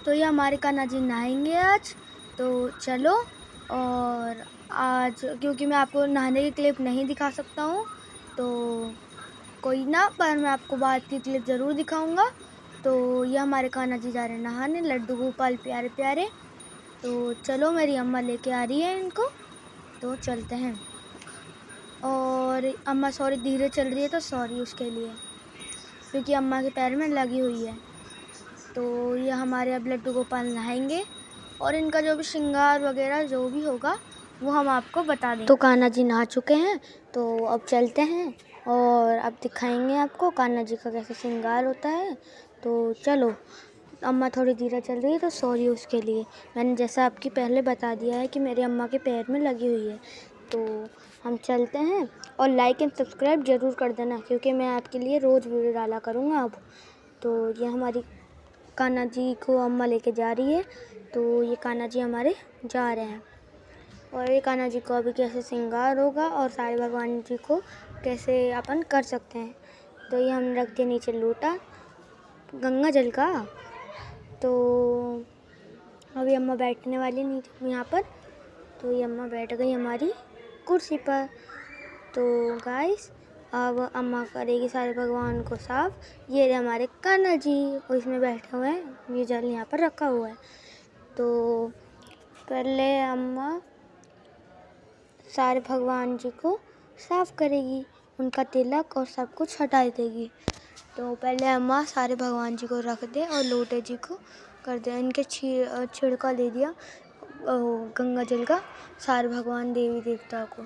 तो ये हमारे कान्हा जी नहाएंगे आज। तो चलो। और आज क्योंकि मैं आपको नहाने की क्लिप नहीं दिखा सकता हूँ, तो कोई ना, पर मैं आपको बाद की क्लिप ज़रूर दिखाऊंगा। तो ये हमारे कान्हा जी जा रहे हैं नहाने, लड्डू गोपाल प्यारे प्यारे। तो चलो, मेरी अम्मा लेके आ रही है इनको, तो चलते हैं। और अम्मा सॉरी धीरे चल रही है, तो सॉरी उसके लिए, क्योंकि अम्मा के पैर में लगी हुई है। तो ये हमारे अब लड्डू गोपाल नहाएंगे, और इनका जो भी श्रृंगार वगैरह जो भी होगा वो हम आपको बता देंगे। तो कान्हा जी नहा चुके हैं, तो अब चलते हैं और अब दिखाएंगे आपको कान्हा जी का कैसे श्रृंगार होता है। तो चलो। अम्मा थोड़ी धीरे चल रही है, तो सॉरी उसके लिए। मैंने जैसा आपकी पहले बता दिया है कि मेरी अम्मा के पैर में लगी हुई है। तो हम चलते हैं, और लाइक एंड सब्सक्राइब ज़रूर कर देना, क्योंकि मैं आपके लिए रोज़ वीडियो डाला करूँगा अब। तो ये हमारी कान्हा जी को अम्मा लेके जा रही है। तो ये कान्हा जी हमारे जा रहे हैं, और ये कान्हा जी को अभी कैसे श्रृंगार होगा और सारे भगवान जी को कैसे अपन कर सकते हैं। तो ये हमने रख दिया नीचे लोटा गंगा जल का। तो अभी अम्मा बैठने वाली नीचे यहाँ पर। तो ये अम्मा बैठ गई हमारी कुर्सी पर। तो गाइस, अब अम्मा करेगी सारे भगवान को साफ। ये रहे हमारे कान्हा जी, और इसमें बैठे हुए हैं, ये जल यहाँ पर रखा हुआ है। तो पहले अम्मा सारे भगवान जी को साफ करेगी, उनका तिलक और सब कुछ हटा देगी। तो पहले अम्मा सारे भगवान जी को रख दे और लोटे जी को कर दे, इनके छिड़का दे दिया गंगा जल का सारे भगवान देवी देवता को।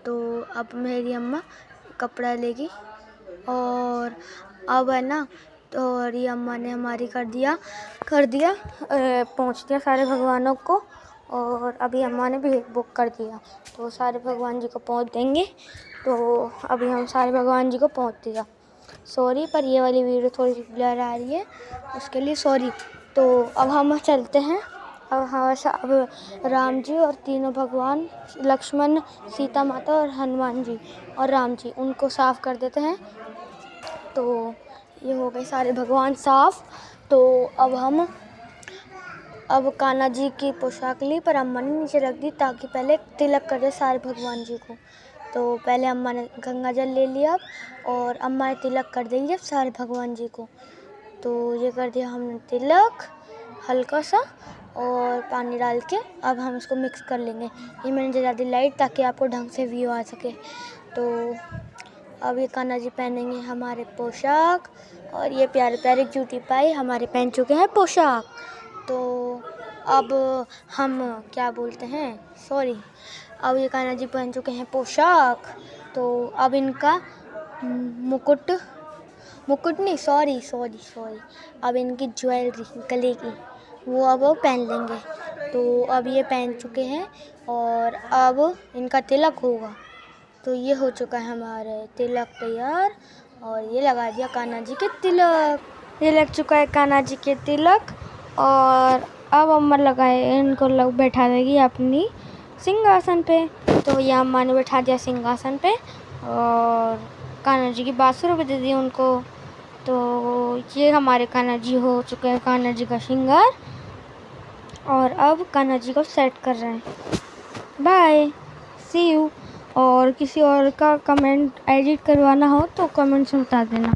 तो अब मेरी अम्मा कपड़ा लेगी, और अब है ना, तो और ये अम्मा ने हमारी कर दिया पहुँच दिया सारे भगवानों को। और अभी अम्मा ने भी बुक कर दिया, तो सारे भगवान जी को पहुँच देंगे। तो अभी हम सारे भगवान जी को पहुँच दिया। सॉरी, पर ये वाली वीडियो थोड़ी सी ब्लर आ रही है, उसके लिए सॉरी। तो अब हम चलते हैं। अब राम जी और तीनों भगवान, लक्ष्मण, सीता माता और हनुमान जी और राम जी, उनको साफ़ कर देते हैं। तो ये हो गए सारे भगवान साफ़। तो अब कान्हा जी की पोशाक ली, पर अम्मा ने नीचे रख दी, ताकि पहले तिलक कर दे सारे भगवान जी को। तो पहले अम्मा ने गंगा जल ले लिया, और अम्मा ने तिलक कर देंगे सारे भगवान जी को। तो ये कर दिया हमने तिलक हल्का सा, और पानी डाल के अब हम इसको मिक्स कर लेंगे। ये मैंने जला दी लाइट, ताकि आपको ढंग से व्यू आ सके। तो अब ये कान्हा जी पहनेंगे हमारे पोशाक, और ये प्यारे प्यारे क्यूटी पाई हमारे पहन चुके हैं पोशाक। तो अब हम क्या बोलते हैं, सॉरी, अब ये कान्हा जी पहन चुके हैं पोशाक। तो अब इनका मुकुट नहीं, सॉरी, अब इनकी ज्वेलरी गले की वो अब पहन लेंगे। तो अब ये पहन चुके हैं, और अब इनका तिलक होगा। तो ये हो चुका है हमारे तिलक तैयार, और ये लगा दिया कान्हा जी के तिलक। ये लग चुका है कान्हा जी के तिलक, और अब अम्मा इनको बैठा देगी अपनी सिंहासन पे। तो ये अम्मा ने बैठा दिया सिंहासन पे, और कान्हा जी की बांसुरी भी दे दी उनको। तो ये हमारे कान्हा जी हो चुके हैं, कान्हा जी का श्रृंगार, और अब कान्हा जी को सेट कर रहे हैं। Bye, see you. और किसी और का कमेंट एडिट करवाना हो तो कमेंट्स में बता देना।